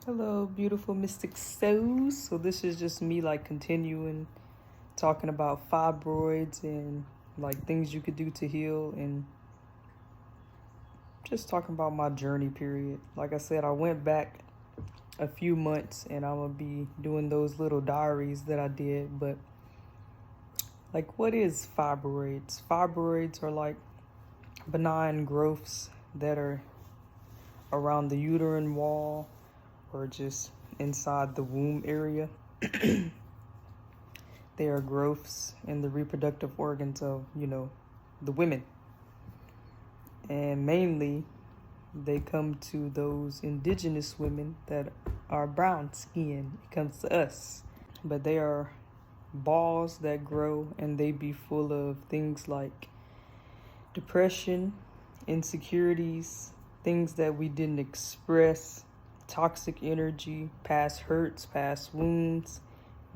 Hello, beautiful mystic souls. So this is just me continuing talking about fibroids and things you could do to heal and just talking about my journey period. Like I said, I went back a few months and I'm gonna be doing those little diaries that I did, but what is fibroids? Fibroids are benign growths that are around the uterine wall or just inside the womb area. They are growths in the reproductive organs of, the women. And mainly, they come to those indigenous women that are brown skinned. It comes to us. But they are balls that grow and they be full of things like depression, insecurities, things that we didn't express, toxic energy, past hurts, past wounds,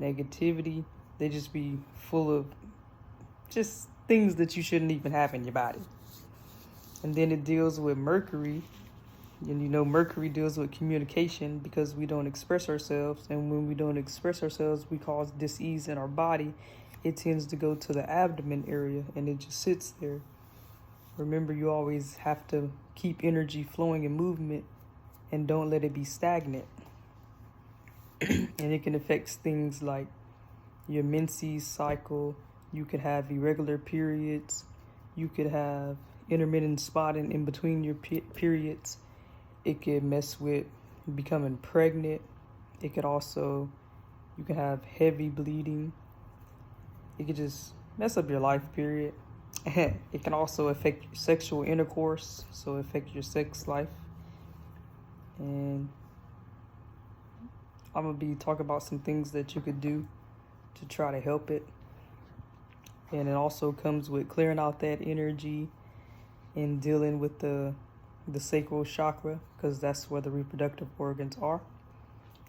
negativity. They just be full of just things that you shouldn't even have in your body. And then it deals with Mercury. And Mercury deals with communication because we don't express ourselves. And when we don't express ourselves, we cause dis-ease in our body. It tends to go to the abdomen area and it just sits there. Remember, you always have to keep energy flowing in movement and don't let it be stagnant. And it can affect things like your menses cycle. You could have irregular periods. You could have intermittent spotting in between your periods. It could mess with becoming pregnant. It could also, you could have heavy bleeding. It could just mess up your life period. It can also affect your sexual intercourse, so affect your sex life. And I'm going to be talking about some things that you could do to try to help it. And it also comes with clearing out that energy and dealing with the sacral chakra, because that's where the reproductive organs are.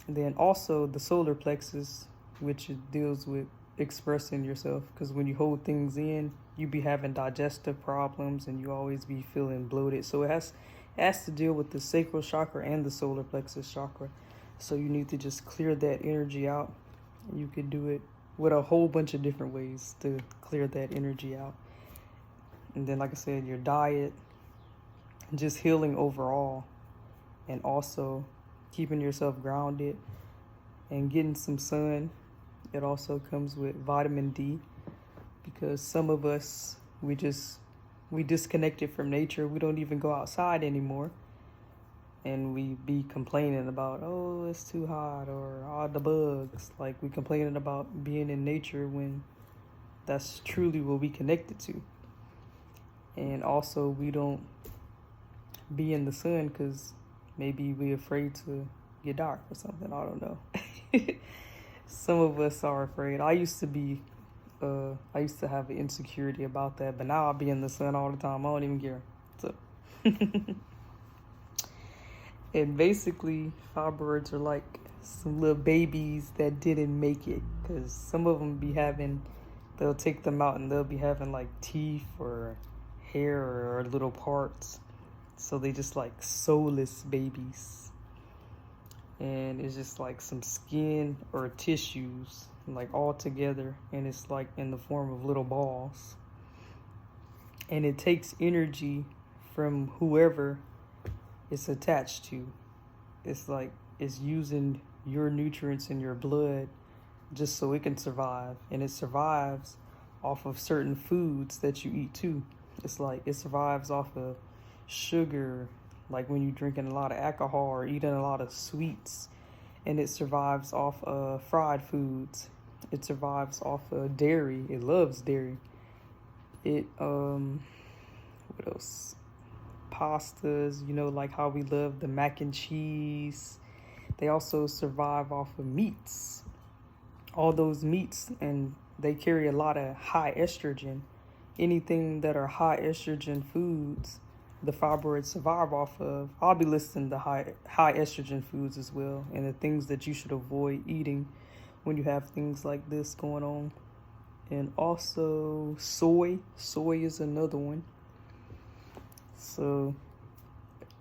And then also the solar plexus, which deals with expressing yourself, because when you hold things in, you be having digestive problems and you always be feeling bloated. So it has to deal with the sacral chakra and the solar plexus chakra. So you need to just clear that energy out. You could do it with a whole bunch of different ways to clear that energy out. And then, like I said, your diet, just healing overall, and also keeping yourself grounded and getting some sun. It also comes with vitamin D, because some of us, we disconnected from nature. We don't even go outside anymore. And we be complaining about, oh, it's too hot, or oh, the bugs. Like, we complaining about being in nature when that's truly what we connected to. And also, we don't be in the sun because maybe we're afraid to get dark or something. I don't know. Some of us are afraid. I used to have an insecurity about that, but now I be in the sun all the time. I don't even care. So. And basically, fibroids are like some little babies that didn't make it, because some of them they'll take them out and they'll be having like teeth or hair or little parts. So they just like soulless babies. And it's just like some skin or tissues like all together, and it's like in the form of little balls. And it takes energy from whoever it's attached to. It's like it's using your nutrients in your blood just so it can survive. And it survives off of certain foods that you eat too. It's like it survives off of sugar, like when you're drinking a lot of alcohol or eating a lot of sweets. And it survives off of fried foods. It survives off of dairy. It loves dairy. What else? Pastas, like how we love the mac and cheese. They also survive off of meats. All those meats, and they carry a lot of high estrogen. Anything that are high estrogen foods, the fibroids survive off of. I'll be listing the high estrogen foods as well, and the things that you should avoid eating when you have things like this going on. And also soy is another one. So,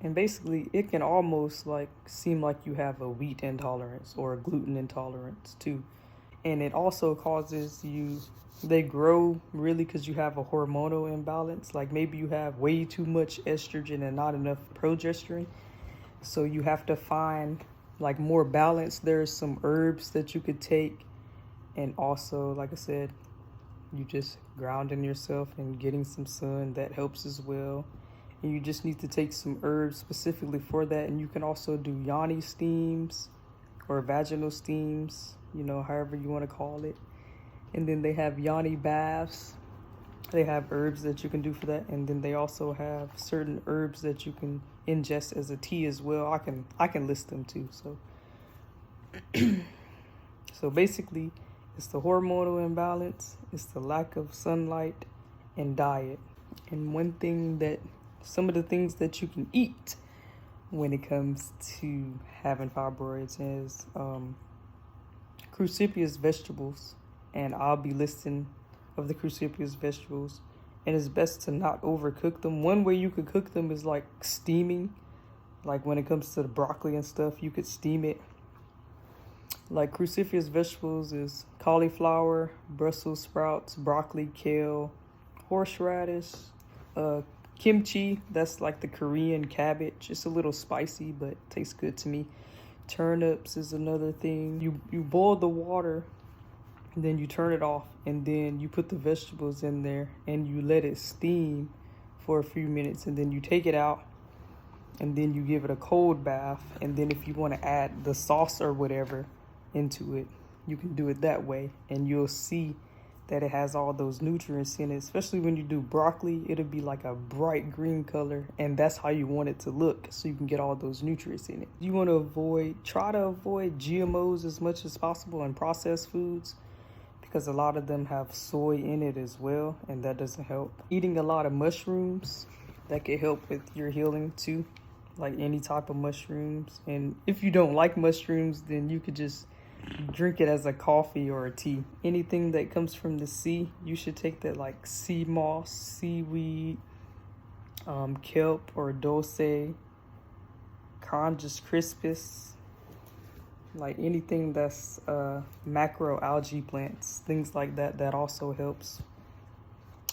And basically, it can almost like seem like you have a wheat intolerance or a gluten intolerance too. And it also causes you, they grow really because you have a hormonal imbalance. Like maybe you have way too much estrogen and not enough progesterone. So you have to find like more balance. There's some herbs that you could take. And also, like I said, you just grounding yourself and getting some sun, that helps as well. And you just need to take some herbs specifically for that. And you can also do yoni steams or vaginal steams, however you want to call it. And then they have yoni baths. They have herbs that you can do for that. And then they also have certain herbs that you can ingest as a tea as well. I can list them too. So basically, it's the hormonal imbalance, it's the lack of sunlight, and diet. And some of the things that you can eat when it comes to having fibroids is cruciferous vegetables. And I'll be listing of the cruciferous vegetables. And it's best to not overcook them. One way you could cook them is like steaming. Like when it comes to the broccoli and stuff, you could steam it. Like cruciferous vegetables is cauliflower, Brussels sprouts, broccoli, kale, horseradish, kimchi. That's like the Korean cabbage. It's a little spicy, but tastes good to me. Turnips is another thing. You boil the water, and then you turn it off, and then you put the vegetables in there, and you let it steam for a few minutes, and then you take it out, and then you give it a cold bath. And then if you want to add the sauce or whatever into it, you can do it that way, and you'll see that it has all those nutrients in it. Especially when you do broccoli, it'll be like a bright green color, and that's how you want it to look, so you can get all those nutrients in it. You want to try to avoid GMOs as much as possible and processed foods, because a lot of them have soy in it as well, and that doesn't help. Eating a lot of mushrooms, that could help with your healing too, like any type of mushrooms. And if you don't like mushrooms, then you could just drink it as a coffee or a tea. Anything that comes from the sea, you should take that, like sea moss, seaweed, kelp or dulce, conjus crispus, like anything that's macro algae plants, things like that, that also helps.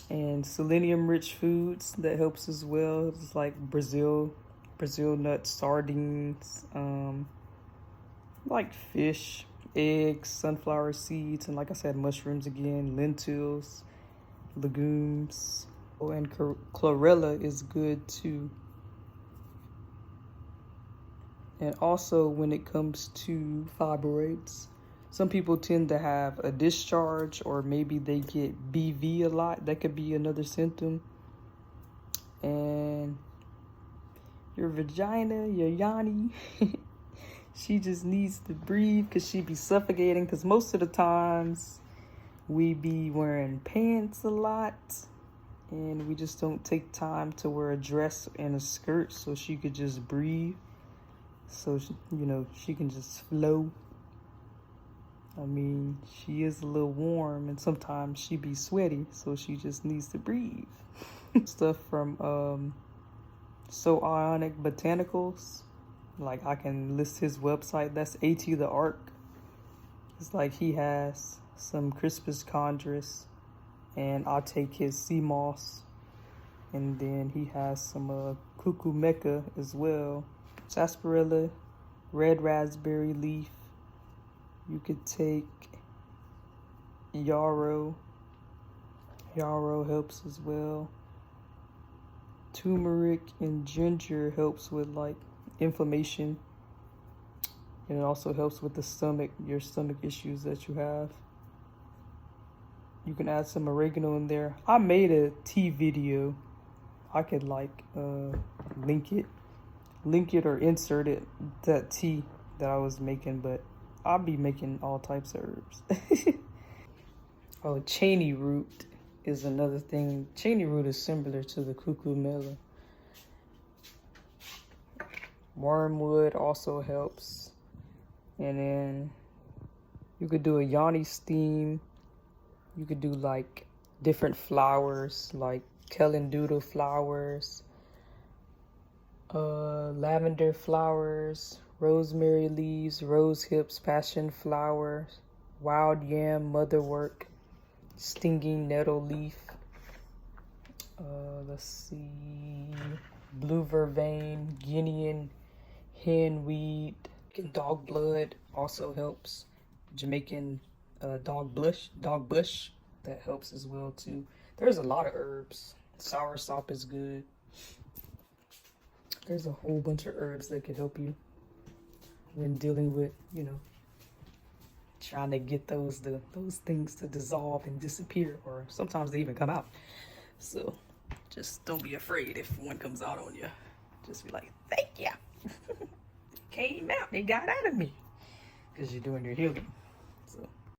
And selenium rich foods, that helps as well. It's like Brazil nuts, sardines, like fish, eggs, sunflower seeds, and like I said, mushrooms again, lentils, legumes. Oh, and chlorella is good too. And also when it comes to fibroids, some people tend to have a discharge, or maybe they get BV a lot. That could be another symptom. And your vagina, your yoni, she just needs to breathe because she be suffocating. Because most of the times we be wearing pants a lot, and we just don't take time to wear a dress and a skirt so she could just breathe. So, she can just flow. I mean, she is a little warm, and sometimes she be sweaty, so she just needs to breathe. Stuff from So Ionic Botanicals. Like, I can list his website. That's AT the Arc. It's like he has some Crispus chondrus, and I'll take his sea moss. And then he has some cucumeca as well. Sarsaparilla, red raspberry leaf. You could take yarrow. Yarrow helps as well. Turmeric and ginger helps with like inflammation. And it also helps with your stomach issues that you have. You can add some oregano in there. I made a tea video. I could link it or insert it, that tea that I was making, but I'll be making all types of herbs. Oh, cheney root is another thing. Cheney root is similar to the cucumella. Wormwood also helps. And then you could do a yoni steam. You could do like different flowers, like calendula flowers, lavender flowers, rosemary leaves, rose hips, passion flowers, wild yam, motherwort, stinging nettle leaf. Let's see, blue vervain, Guinean henweed, dog blood also helps. Jamaican dog bush, that helps as well too. There's a lot of herbs. Soursop is good. There's a whole bunch of herbs that can help you when dealing with, you know, trying to get those things to dissolve and disappear, or sometimes they even come out. So just don't be afraid if one comes out on you. Just be like, thank you. Came out, they got out of me, because you're doing your healing.